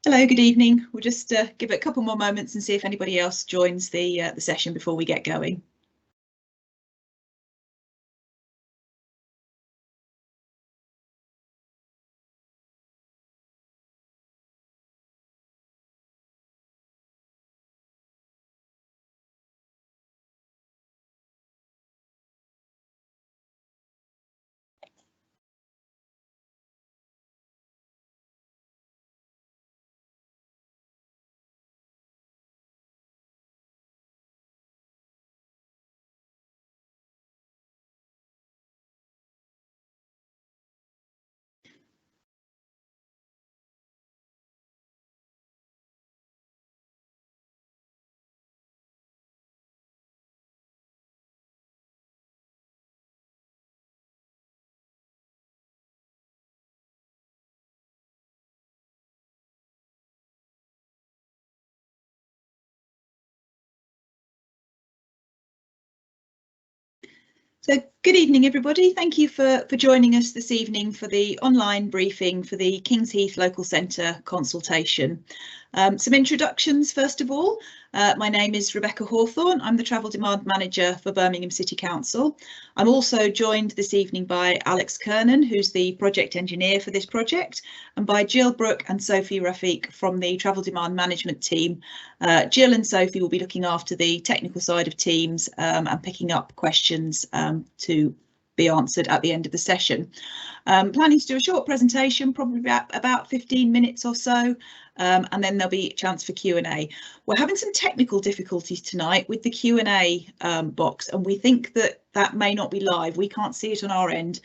Hello, good evening. We'll just give it a couple more moments and see if anybody else joins the session before we get going. So good evening, everybody. Thank you for joining us this evening for the online briefing for the Kings Heath Local Centre consultation. Some introductions first of all. My name is Rebecca Hawthorne. I'm the Travel Demand Manager for Birmingham City Council. I'm also joined this evening by Alex Kernan, who's the project engineer for this project, and by Jill Brooke and Sophie Rafiq from the Travel Demand Management team. Jill and Sophie will be looking after the technical side of Teams and picking up questions to be answered at the end of the session. Planning to do a short presentation, probably about 15 minutes or so, and then there'll be a chance for Q&A. We're having some technical difficulties tonight with the Q&A box, and we think that may not be live. We can't see it on our end.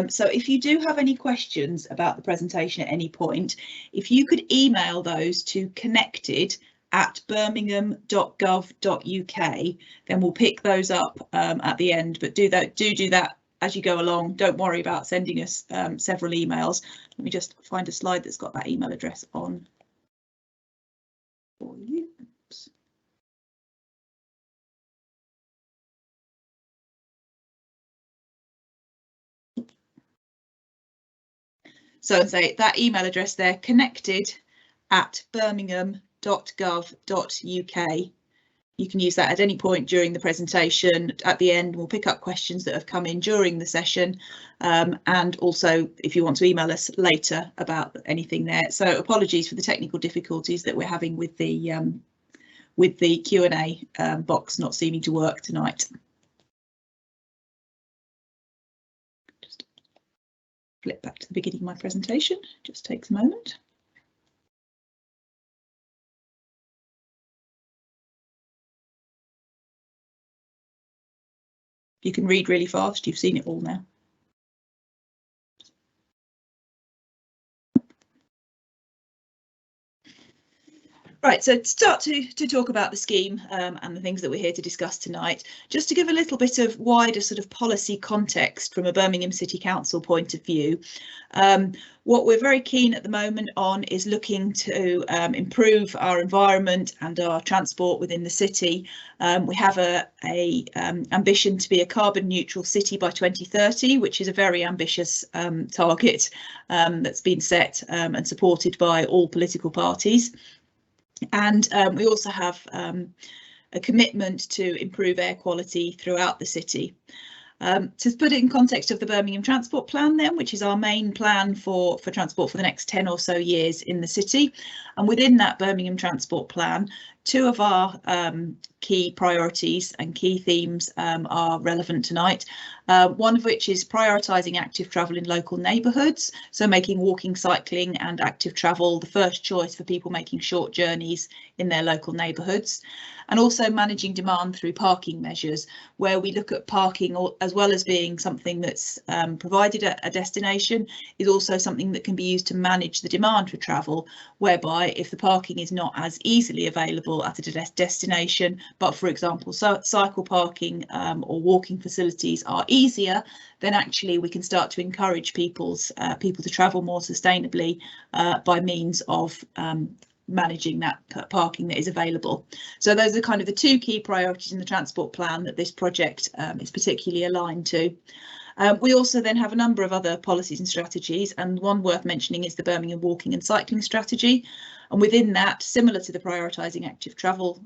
So if you do have any questions about the presentation at any point, if you could email those to connected@birmingham.gov.uk, then we'll pick those up at the end. But do that as you go along. Don't worry about sending us several emails. Let me just find a slide that's got that email address on for you. Oops. So say that email address there, connected@birmingham.gov.uk. You can use that at any point during the presentation. At the end, we'll pick up questions that have come in during the session, and also if you want to email us later about anything there. So apologies for the technical difficulties that we're having with the Q&A box not seeming to work tonight. Just flip back to the beginning of my presentation. Just takes a moment. You can read really fast. You've seen it all now. Right, so to start to talk about the scheme and the things that we're here to discuss tonight, just to give a little bit of wider sort of policy context from a Birmingham City Council point of view. What we're very keen at the moment on is looking to improve our environment and our transport within the city. We have a ambition to be a carbon neutral city by 2030, which is a very ambitious target that's been set and supported by all political parties. And we also have a commitment to improve air quality throughout the city. To put it in context of the Birmingham Transport Plan then, which is our main plan for transport for the next 10 or so years in the city. And within that Birmingham Transport Plan, two of our key priorities and key themes are relevant tonight. One of which is prioritising active travel in local neighbourhoods, so making walking, cycling and active travel the first choice for people making short journeys in their local neighbourhoods. And also managing demand through parking measures, where we look at parking as well as being something that's provided at a destination, is also something that can be used to manage the demand for travel, whereby if the parking is not as easily available at a destination, but for example, cycle parking or walking facilities are easier, then actually we can start to encourage people to travel more sustainably by means of managing that parking that is available. So those are kind of the two key priorities in the transport plan that this project is particularly aligned to. We also then have a number of other policies and strategies, and one worth mentioning is the Birmingham Walking and Cycling Strategy. And within that, similar to the prioritising active travel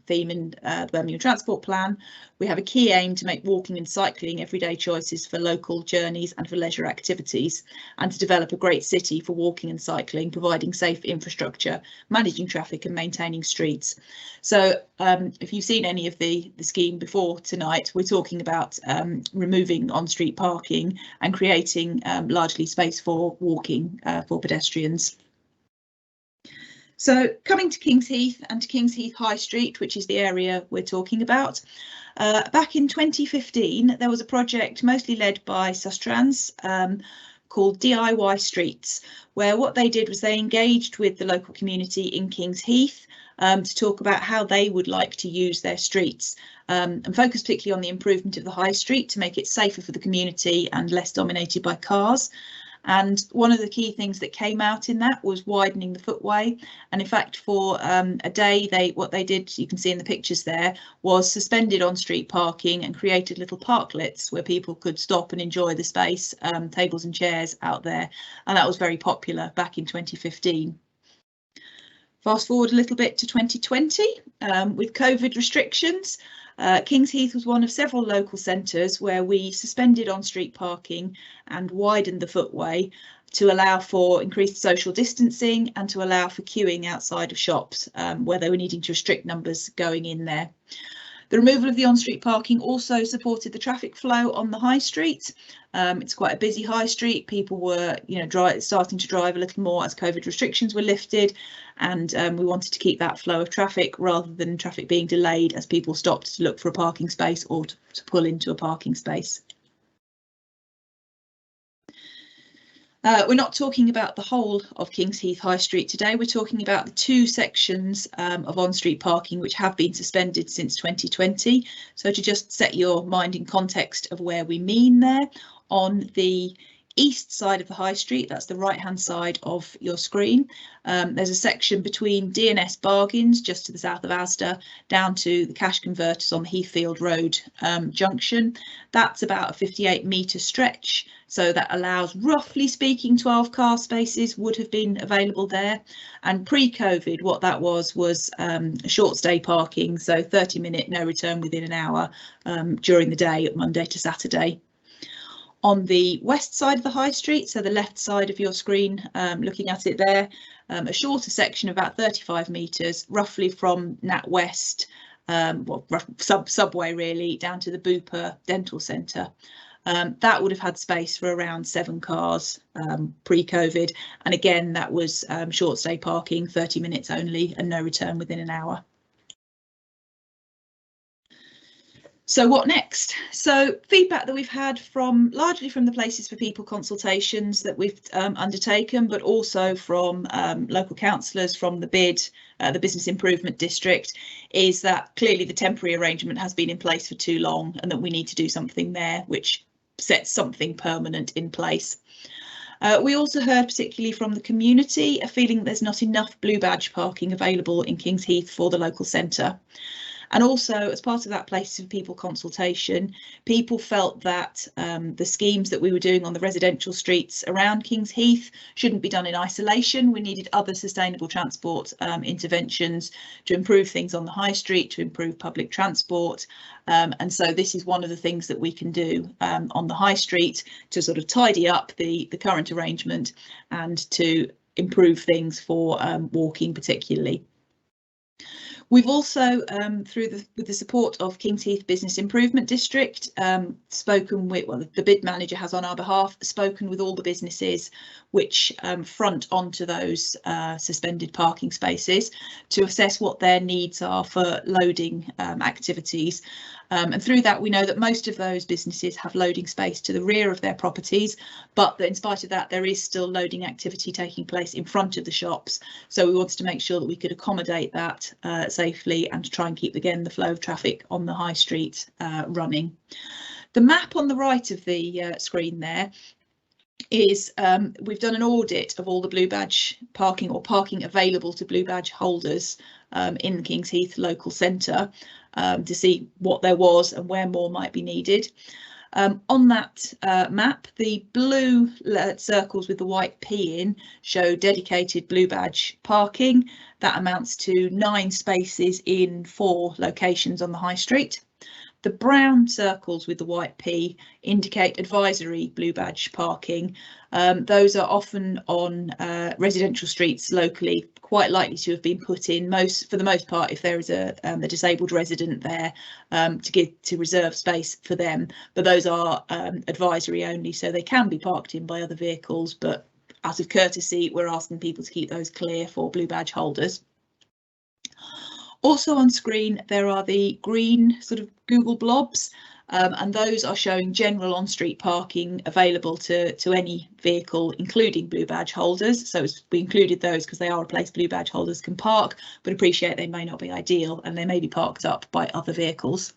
theme in the Birmingham Transport Plan, we have a key aim to make walking and cycling everyday choices for local journeys and for leisure activities, and to develop a great city for walking and cycling, providing safe infrastructure, managing traffic and maintaining streets. So if you've seen any of the scheme before tonight, we're talking about removing on-street parking and creating largely space for walking for pedestrians. So coming to Kings Heath and to Kings Heath High Street, which is the area we're talking about, back in 2015, there was a project mostly led by Sustrans called DIY Streets, where what they did was they engaged with the local community in Kings Heath to talk about how they would like to use their streets, and focus particularly on the improvement of the high street to make it safer for the community and less dominated by cars. And one of the key things that came out in that was widening the footway. And in fact, for a day, what they did, you can see in the pictures there, was suspended on-street parking and created little parklets where people could stop and enjoy the space, tables and chairs out there. And that was very popular back in 2015. Fast forward a little bit to 2020, with COVID restrictions. Kings Heath was one of several local centres where we suspended on-street parking and widened the footway to allow for increased social distancing and to allow for queuing outside of shops where they were needing to restrict numbers going in there. The removal of the on-street parking also supported the traffic flow on the high street. It's quite a busy high street. People were, starting to drive a little more as COVID restrictions were lifted, and we wanted to keep that flow of traffic rather than traffic being delayed as people stopped to look for a parking space or to pull into a parking space. We're not talking about the whole of Kings Heath High Street today. We're talking about the two sections of on-street parking which have been suspended since 2020. So to just set your mind in context of where we mean there, on the east side of the high street, that's the right hand side of your screen, there's a section between D&S Bargains just to the south of Asda down to the cash converters on the Heathfield Road junction. That's about a 58-metre stretch, so that allows, roughly speaking, 12 car spaces would have been available there. And pre-COVID, what that was a short stay parking, so 30-minute no return within an hour during the day, Monday to Saturday. On the west side of the high street, so the left side of your screen, looking at it there, a shorter section of about 35 metres, roughly from Nat West, subway really, down to the Bupa Dental Centre. That would have had space for around 7 cars pre-COVID, and again that was short stay parking, 30 minutes only, and no return within an hour. So what next? So feedback that we've had largely from the Places for People consultations that we've undertaken, but also from local councillors from the BID, the Business Improvement District, is that clearly the temporary arrangement has been in place for too long and that we need to do something there which sets something permanent in place. We also heard, particularly from the community, a feeling that there's not enough blue badge parking available in Kings Heath for the local centre. And also, as part of that Places for People consultation, people felt that the schemes that we were doing on the residential streets around Kings Heath shouldn't be done in isolation. We needed other sustainable transport interventions to improve things on the high street, to improve public transport. And so this is one of the things that we can do on the high street to sort of tidy up the current arrangement and to improve things for walking particularly. We've also, with the support of Kings Heath Business Improvement District, spoken with, well, the bid manager has on our behalf spoken with all the businesses which front onto those suspended parking spaces to assess what their needs are for loading activities. And through that, we know that most of those businesses have loading space to the rear of their properties, but that in spite of that, there is still loading activity taking place in front of the shops. So we wanted to make sure that we could accommodate that safely and to try and keep, again, the flow of traffic on the high street running. The map on the right of the screen there is we've done an audit of all the blue badge parking or parking available to blue badge holders in the Kings Heath local centre to see what there was and where more might be needed. On that map, the blue circles with the white P in show dedicated blue badge parking. That amounts to 9 spaces in 4 locations on the high street. The brown circles with the white P indicate advisory blue badge parking. Those are often on residential streets locally, quite likely to have been put in for the most part if there is a disabled resident there to reserve space for them. But those are advisory only, so they can be parked in by other vehicles, but out of courtesy, we're asking people to keep those clear for blue badge holders. Also on screen, there are the green sort of Google blobs, and those are showing general on-street parking available to any vehicle, including blue badge holders. So we included those because they are a place blue badge holders can park, but appreciate they may not be ideal and they may be parked up by other vehicles.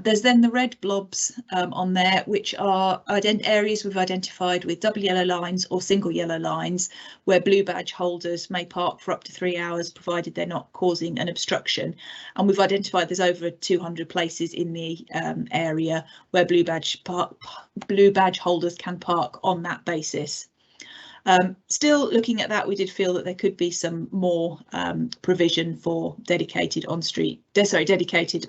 There's then the red blobs on there, which are areas we've identified with double yellow lines or single yellow lines, where blue badge holders may park for up to 3 hours, provided they're not causing an obstruction. And we've identified there's over 200 places in the area where blue badge holders can park on that basis. Still looking at that, we did feel that there could be some more provision for dedicated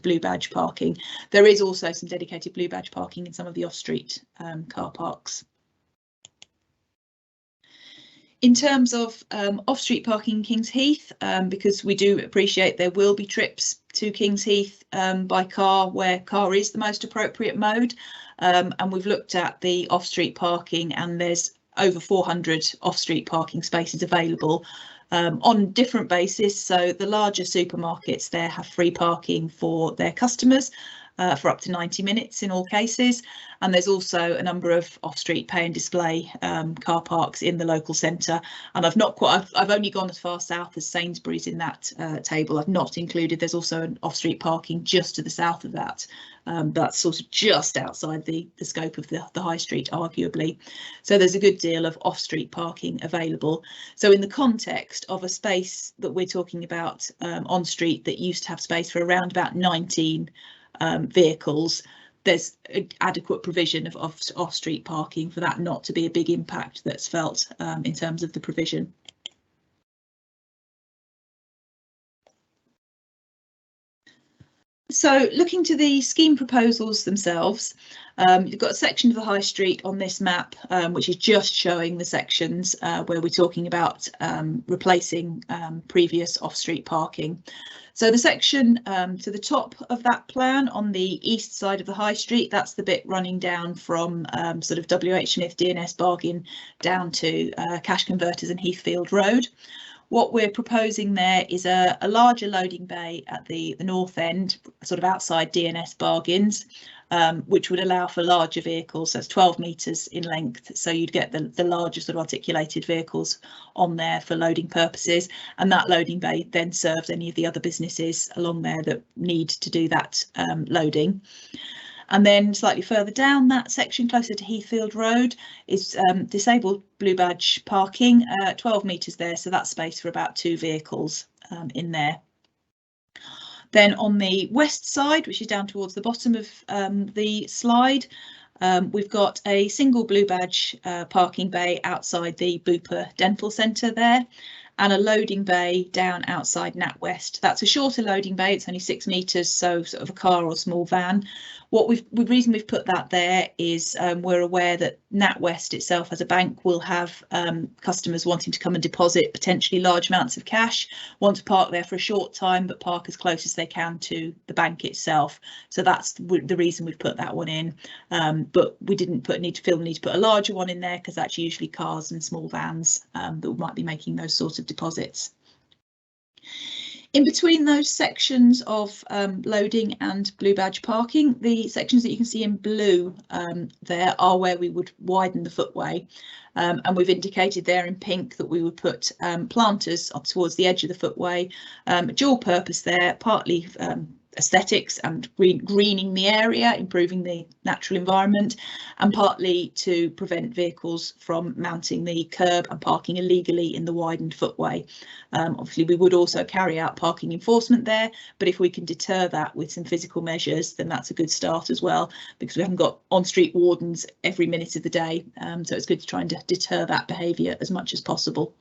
blue badge parking. There is also some dedicated blue badge parking in some of the off-street car parks. In terms of off-street parking in Kings Heath, because we do appreciate there will be trips to Kings Heath by car where car is the most appropriate mode, and we've looked at the off-street parking, and there's over 400 off-street parking spaces available on different bases. So the larger supermarkets there have free parking for their customers for up to 90 minutes in all cases. And there's also a number of off-street pay and display car parks in the local centre. And I've only gone as far south as Sainsbury's in that table. I've not included, there's also an off-street parking just to the south of that. That's sort of just outside the scope of the high street, arguably. So there's a good deal of off-street parking available. So in the context of a space that we're talking about on street that used to have space for around about 19 vehicles, there's adequate provision of off-street parking for that not to be a big impact that's felt in terms of the provision. So looking to the scheme proposals themselves, you've got a section of the high street on this map, which is just showing the sections where we're talking about replacing previous off-street parking. So the section to the top of that plan on the east side of the high street, that's the bit running down from sort of WH Smith DNS Bargain down to Cash Converters and Heathfield Road. What we're proposing there is a larger loading bay at the north end, sort of outside DNS Bargains, which would allow for larger vehicles. So it's 12 metres in length. So you'd get the larger sort of articulated vehicles on there for loading purposes. And that loading bay then serves any of the other businesses along there that need to do that loading. And then slightly further down that section, closer to Heathfield Road, is disabled blue badge parking, 12 metres there, so that's space for about 2 vehicles in there. Then on the west side, which is down towards the bottom of the slide, we've got a single blue badge parking bay outside the Bupa Dental Centre there, and a loading bay down outside NatWest. That's a shorter loading bay, it's only 6 metres, so sort of a car or small van. The reason we've put that there is we're aware that NatWest itself as a bank will have customers wanting to come and deposit potentially large amounts of cash, want to park there for a short time, but park as close as they can to the bank itself. So that's the reason we've put that one in. But we didn't feel the need to put a larger one in there because that's usually cars and small vans that might be making those sorts of deposits. In between those sections of loading and blue badge parking, the sections that you can see in blue there are where we would widen the footway, and we've indicated there in pink that we would put planters up towards the edge of the footway, dual purpose there, partly aesthetics and greening the area, improving the natural environment, and partly to prevent vehicles from mounting the curb and parking illegally in the widened footway. Obviously, we would also carry out parking enforcement there, but if we can deter that with some physical measures, then that's a good start as well, because we haven't got on-street wardens every minute of the day. So it's good to try and deter that behaviour as much as possible.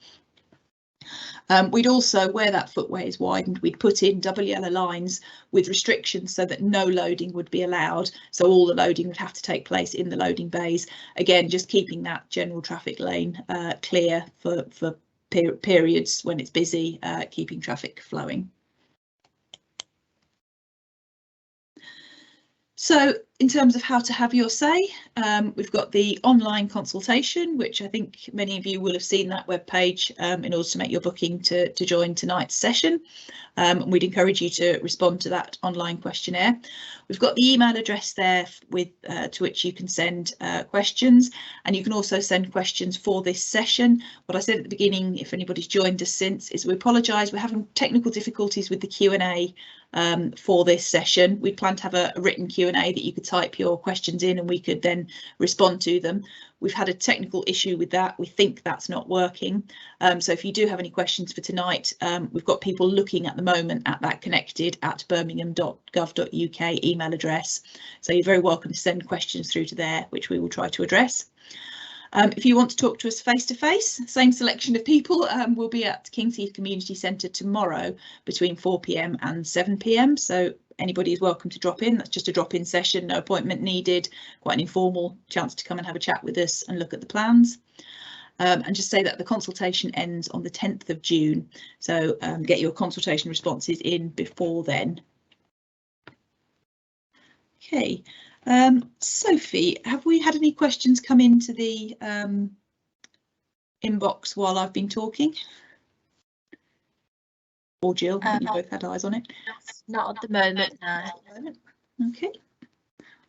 We'd also, where that footway is widened, we'd put in double yellow lines with restrictions so that no loading would be allowed. So all the loading would have to take place in the loading bays. Again, just keeping that general traffic lane clear for periods when it's busy, keeping traffic flowing. So in terms of how to have your say, we've got the online consultation, which I think many of you will have seen that webpage in order to make your booking to join tonight's session. We'd encourage you to respond to that online questionnaire. We've got the email address there with to which you can send questions, and you can also send questions for this session. What I said at the beginning, if anybody's joined us since, is we apologise, we're having technical difficulties with the Q&A for this session. We plan to have a written Q&A that you could type your questions in and we could then respond to them. We've had a technical issue with that. We think that's not working. So if you do have any questions for tonight, we've got people looking at the moment at that connected@birmingham.gov.uk email address. So you're very welcome to send questions through to there, which we will try to address. If you want to talk to us face to face, same selection of people, we'll be at Kings Heath Community Centre tomorrow between 4 p.m. and 7 p.m. So anybody is welcome to drop in. That's just a drop-in session, no appointment needed, quite an informal chance to come and have a chat with us and look at the plans. And just say that the consultation ends on the 10th of June. So get your consultation responses in before then. Okay. Sophie, have we had any questions come into the inbox while I've been talking? Or Jill, you both had eyes on it? Not at the moment, no. Okay.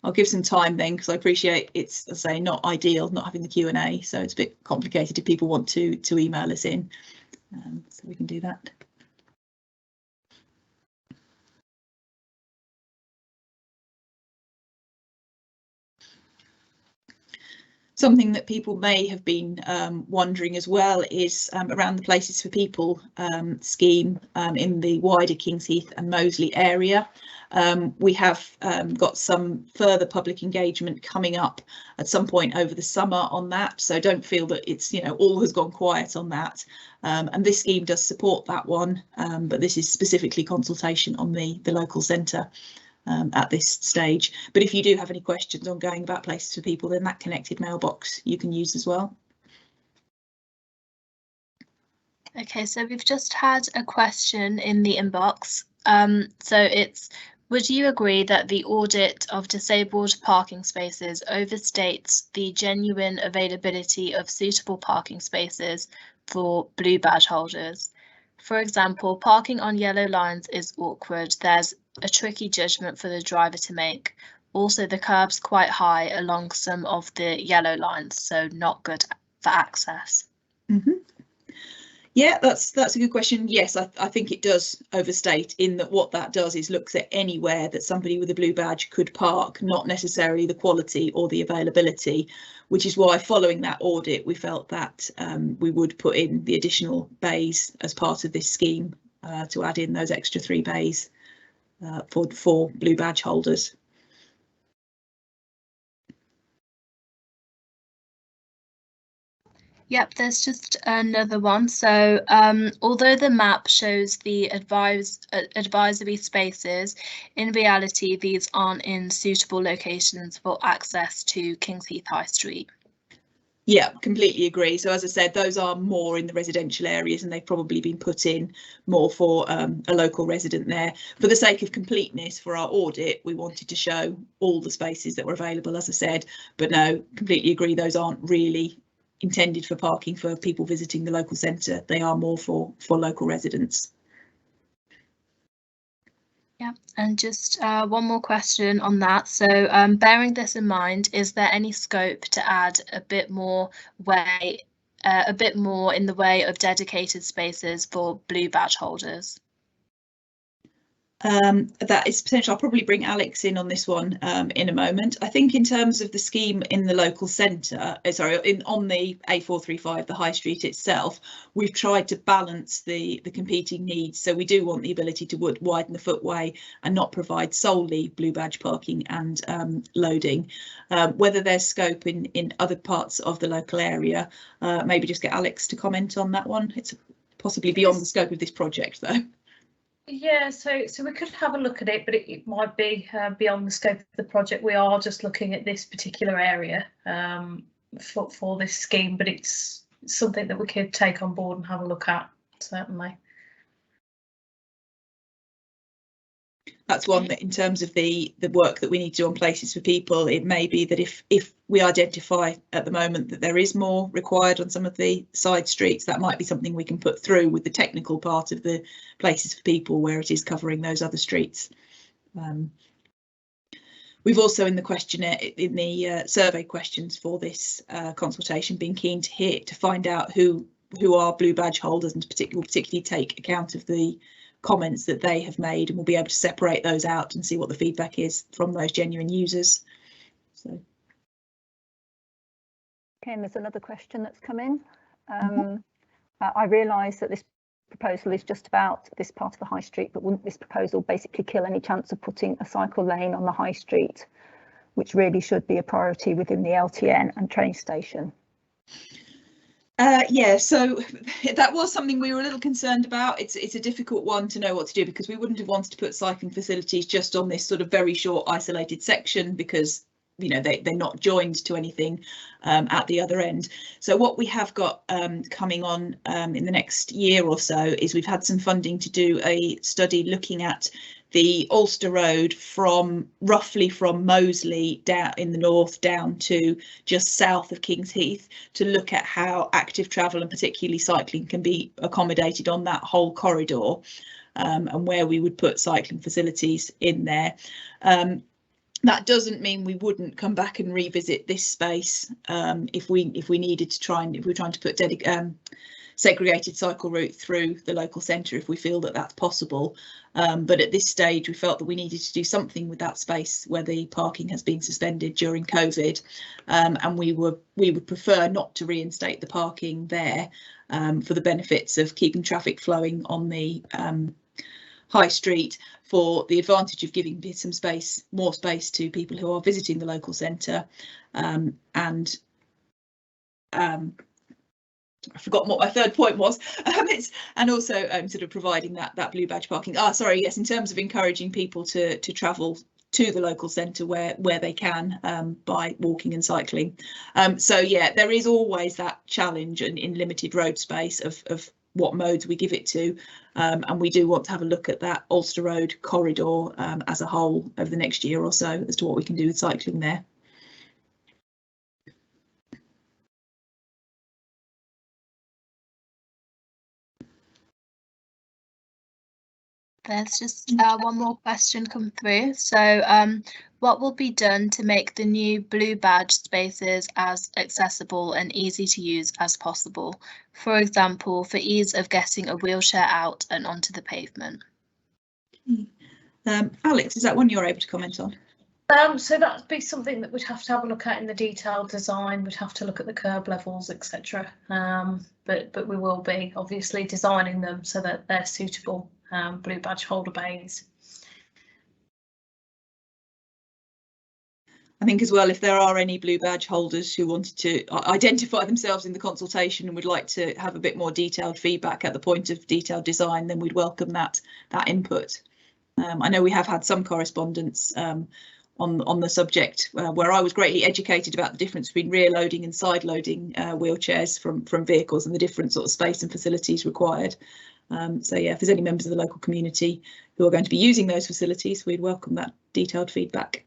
I'll give some time then, because I appreciate it's, as I say, not ideal not having the Q&A, so it's a bit complicated if people want to email us in, so we can do that. Something that people may have been wondering as well is around the Places for People scheme in the wider Kings Heath and Moseley area. We have got some further public engagement coming up at some point over the summer on that, so don't feel that it's, you know, all has gone quiet on that. And this scheme does support that one, but this is specifically consultation on the local centre at this stage. But if you do have any questions ongoing about Places for People, then that connected mailbox you can use as well. Okay, so we've just had a question in the inbox. So it's, would you agree that the audit of disabled parking spaces overstates the genuine availability of suitable parking spaces for blue badge holders? For example, parking on yellow lines is awkward. There's a tricky judgment for the driver to make. Also, the curb's quite high along some of the yellow lines, so not good for access. Mm-hmm. Yeah, that's a good question. Yes, I think it does overstate, in that what that does is looks at anywhere that somebody with a blue badge could park, not necessarily the quality or the availability, which is why following that audit we felt that we would put in the additional bays as part of this scheme to add in those extra 3 bays for blue badge holders. Yep, there's just another one. So although the map shows the advisory spaces, in reality these aren't in suitable locations for access to Kings Heath High Street. Yeah, completely agree. So as I said, those are more in the residential areas and they've probably been put in more for a local resident there. For the sake of completeness for our audit, we wanted to show all the spaces that were available, as I said, but no, completely agree, those aren't really intended for parking for people visiting the local centre. They are more for local residents. Yeah, and just one more question on that. So bearing this in mind, is there any scope to add a bit more in the way of dedicated spaces for blue badge holders? That is potential. I'll probably bring Alex in on this one in a moment. I think in terms of the scheme in the local centre, on the A435, the high street itself, we've tried to balance the competing needs. So we do want the ability to widen the footway and not provide solely blue badge parking and loading. Whether there's scope in other parts of the local area, maybe just get Alex to comment on that one. It's possibly beyond the scope of this project, though. Yeah, so we could have a look at it, but it might be beyond the scope of the project. We are just looking at this particular area for this scheme, but it's something that we could take on board and have a look at, certainly. That's one that, in terms of the work that we need to do on places for people, it may be that if we identify at the moment that there is more required on some of the side streets, that might be something we can put through with the technical part of the places for people where it is covering those other streets. We've also, in the questionnaire, in the survey questions for this consultation, been keen to find out who are blue badge holders, and particularly take account of the comments that they have made, and we'll be able to separate those out and see what the feedback is from those genuine users. So. Okay, and there's another question that's come in. I realise that this proposal is just about this part of the high street, but wouldn't this proposal basically kill any chance of putting a cycle lane on the high street, which really should be a priority within the LTN and train station? Yeah, so that was something we were a little concerned about. It's a difficult one to know what to do, because we wouldn't have wanted to put cycling facilities just on this sort of very short isolated section, because they're not joined to anything at the other end. So what we have got coming on in the next year or so is we've had some funding to do a study looking at the Ulster Road roughly from Moseley down in the north down to just south of Kings Heath, to look at how active travel and particularly cycling can be accommodated on that whole corridor, and where we would put cycling facilities in there. That doesn't mean we wouldn't come back and revisit this space if we needed to try, and if we're trying to put segregated cycle route through the local centre, if we feel that that's possible. But at this stage, we felt that we needed to do something with that space where the parking has been suspended during COVID, and we would prefer not to reinstate the parking there for the benefits of keeping traffic flowing on the high street, for the advantage of giving some more space to people who are visiting the local centre, and I've forgotten what my third point was. And also sort of providing that blue badge parking. Sorry, yes, in terms of encouraging people to travel to the local centre where they can by walking and cycling. So yeah, there is always that challenge in limited road space of what modes we give it to, and we do want to have a look at that Ulster Road corridor as a whole over the next year or so as to what we can do with cycling there. There's just one more question come through. So what will be done to make the new blue badge spaces as accessible and easy to use as possible? For example, for ease of getting a wheelchair out and onto the pavement. Alex, is that one you're able to comment on? So that'd be something that we'd have to have a look at in the detailed design. We'd have to look at the curb levels, etc. But we will be obviously designing them so that they're suitable blue badge holder bays. I think as well, if there are any blue badge holders who wanted to identify themselves in the consultation and would like to have a bit more detailed feedback at the point of detailed design, then we'd welcome that input. I know we have had some correspondence on the subject where I was greatly educated about the difference between rear loading and side loading wheelchairs from vehicles and the different sort of space and facilities required. So yeah, if there's any members of the local community who are going to be using those facilities, we'd welcome that detailed feedback.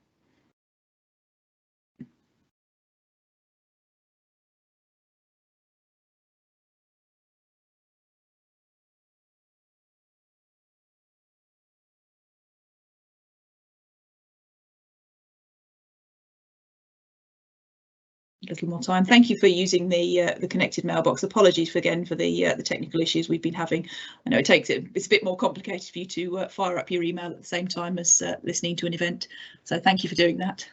little more time. Thank you for using the connected mailbox. Apologies for the technical issues we've been having. I know it's a bit more complicated for you to fire up your email at the same time as listening to an event. So thank you for doing that.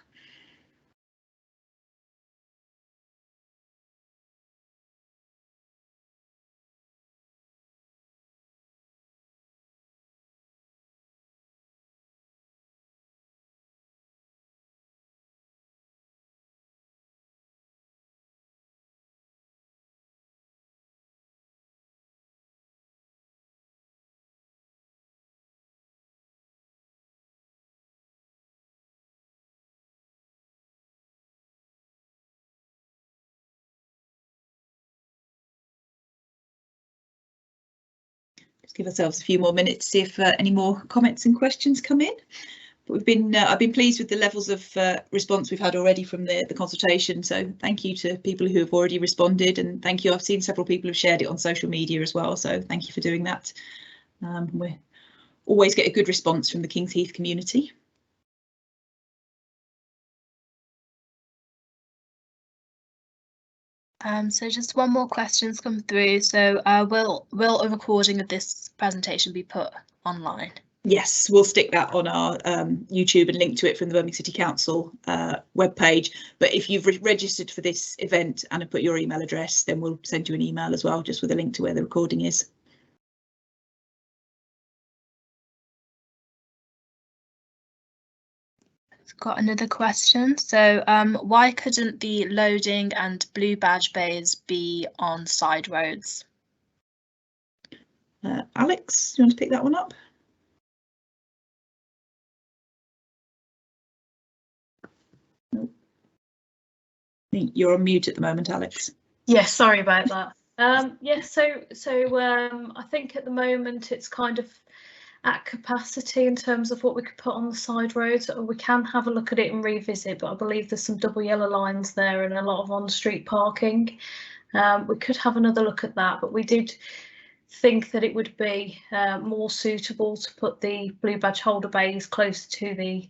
Just give ourselves a few more minutes to see if any more comments and questions come in. But I've been pleased with the levels of response we've had already from the consultation. So thank you to people who have already responded, and thank you. I've seen several people have shared it on social media as well. So thank you for doing that. We always get a good response from the Kings Heath community. So just one more question's come through. So will a recording of this presentation be put online? Yes, we'll stick that on our YouTube and link to it from the Birmingham City Council webpage. But if you've registered for this event and have put your email address, then we'll send you an email as well, just with a link to where the recording is. Got another question. So why couldn't the loading and blue badge bays be on side roads? Alex, do you want to pick that one up? Nope. I think you're on mute at the moment, Alex. Yes, sorry about that. Yes, I think at the moment it's kind of at capacity in terms of what we could put on the side roads. We can have a look at it and revisit, but I believe there's some double yellow lines there and a lot of on-street parking. We could have another look at that, but we did think that it would be more suitable to put the blue badge holder bays close to the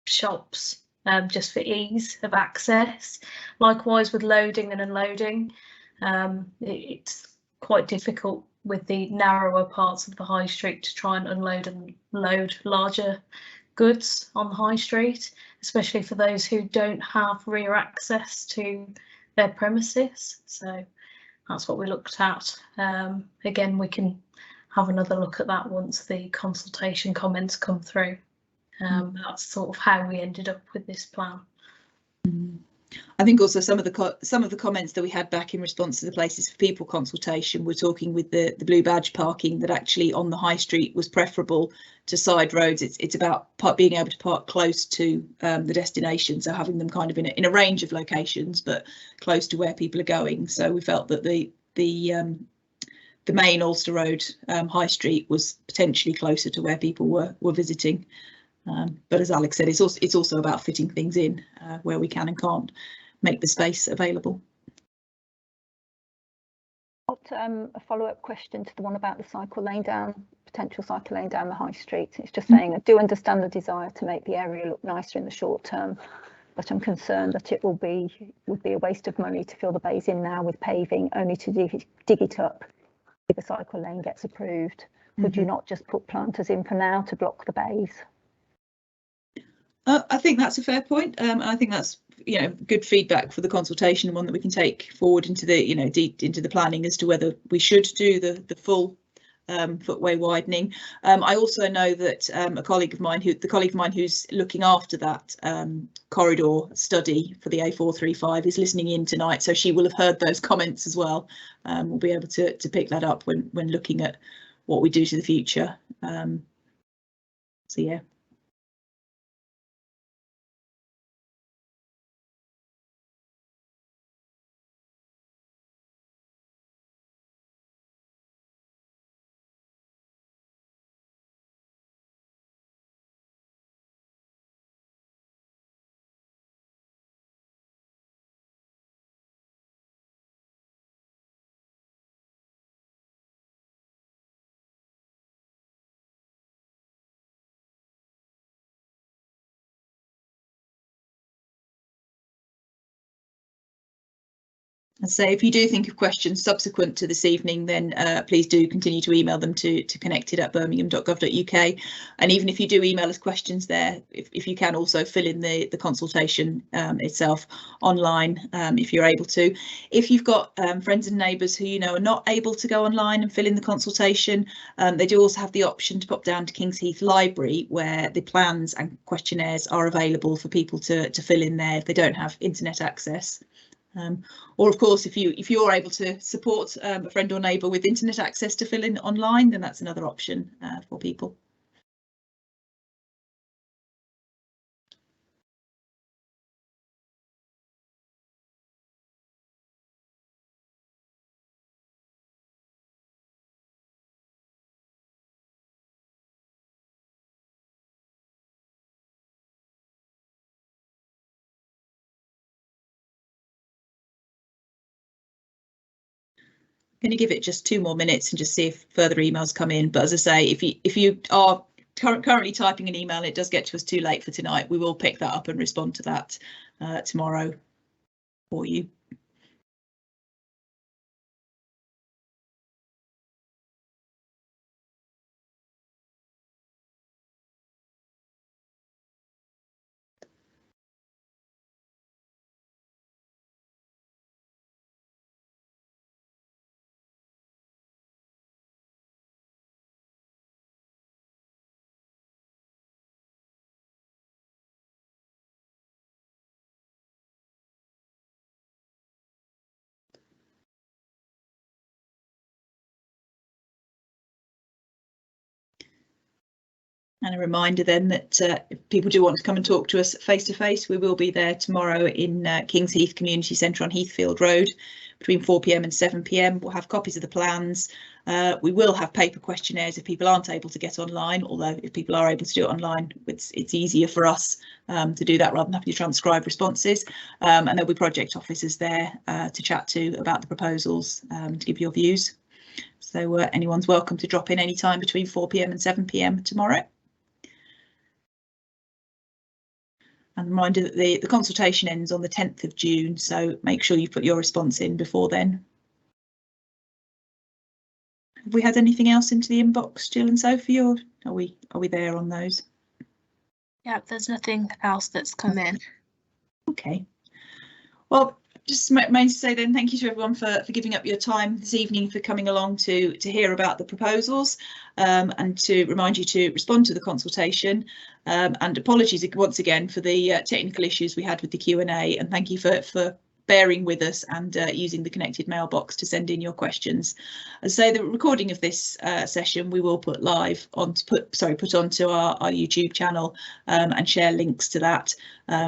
shops, just for ease of access. Likewise with loading and unloading, it's quite difficult with the narrower parts of the high street to try and unload and load larger goods on the high street, especially for those who don't have rear access to their premises. So that's what we looked at. Again, we can have another look at that once the consultation comments come through. That's sort of how we ended up with this plan. I think also some of the comments that we had back in response to the Places for People consultation were talking with the blue badge parking, that actually on the high street was preferable to side roads. It's about being able to park close to the destination, so having them kind of in a range of locations, but close to where people are going. So we felt that the main Ulster Road high street was potentially closer to where people were visiting. But as Alex said, it's also about fitting things in where we can and can't make the space available. A follow-up question to the one about the potential cycle lane down the high street. It's just saying, I do understand the desire to make the area look nicer in the short term, but I'm concerned that it would be a waste of money to fill the bays in now with paving, only to dig it up if a cycle lane gets approved. Would you not just put planters in for now to block the bays? I think that's a fair point. I think that's good feedback for the consultation, and one that we can take forward into the deep into the planning as to whether we should do the full footway widening. I also know that a colleague of mine who's looking after that corridor study for the A435 is listening in tonight, so she will have heard those comments as well. We'll be able to pick that up when looking at what we do to the future. So yeah. And so if you do think of questions subsequent to this evening, then please do continue to email them to connected@birmingham.gov.uk. And even if you do email us questions there, if you can also fill in the consultation itself online, if you're able to. If you've got friends and neighbours who you know are not able to go online and fill in the consultation, they do also have the option to pop down to Kings Heath Library, where the plans and questionnaires are available for people to fill in there if they don't have internet access. Or of course, if you're able to support a friend or neighbour with internet access to fill in online, then that's another option for people. Going to give it just 2 more minutes and just see if further emails come in. But as I say, if you are currently typing an email and it does get to us too late for tonight, we will pick that up and respond to that tomorrow for you. And a reminder then that if people do want to come and talk to us face to face, we will be there tomorrow in Kings Heath Community Centre on Heathfield Road between 4 p.m. and 7 p.m. We'll have copies of the plans. We will have paper questionnaires if people aren't able to get online, although if people are able to do it online, it's easier for us to do that rather than having to transcribe responses. And there'll be project officers there to chat to about the proposals, to give your views. So anyone's welcome to drop in any time between 4 p.m. and 7 p.m. tomorrow. And a reminder that the consultation ends on the 10th of June, so make sure you put your response in before then. Have we had anything else into the inbox, Jill and Sophie, or are we there on those? Yeah, there's nothing else that's come in. Okay. Well, just mainly to say then thank you to everyone for giving up your time this evening, for coming along to hear about the proposals, and to remind you to respond to the consultation, and apologies once again for the technical issues we had with the Q&A, and thank you for bearing with us and using the connected mailbox to send in your questions. As I say, the recording of this session we will put live on put onto our YouTube channel, and share links to that.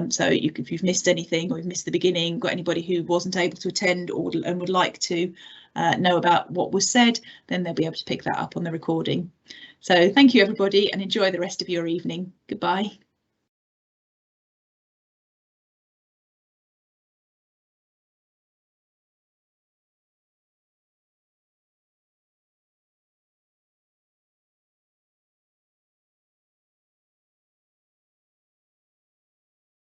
So if you've missed anything, or you've missed the beginning, got anybody who wasn't able to attend and would like to know about what was said, then they'll be able to pick that up on the recording. So thank you everybody, and enjoy the rest of your evening. Goodbye.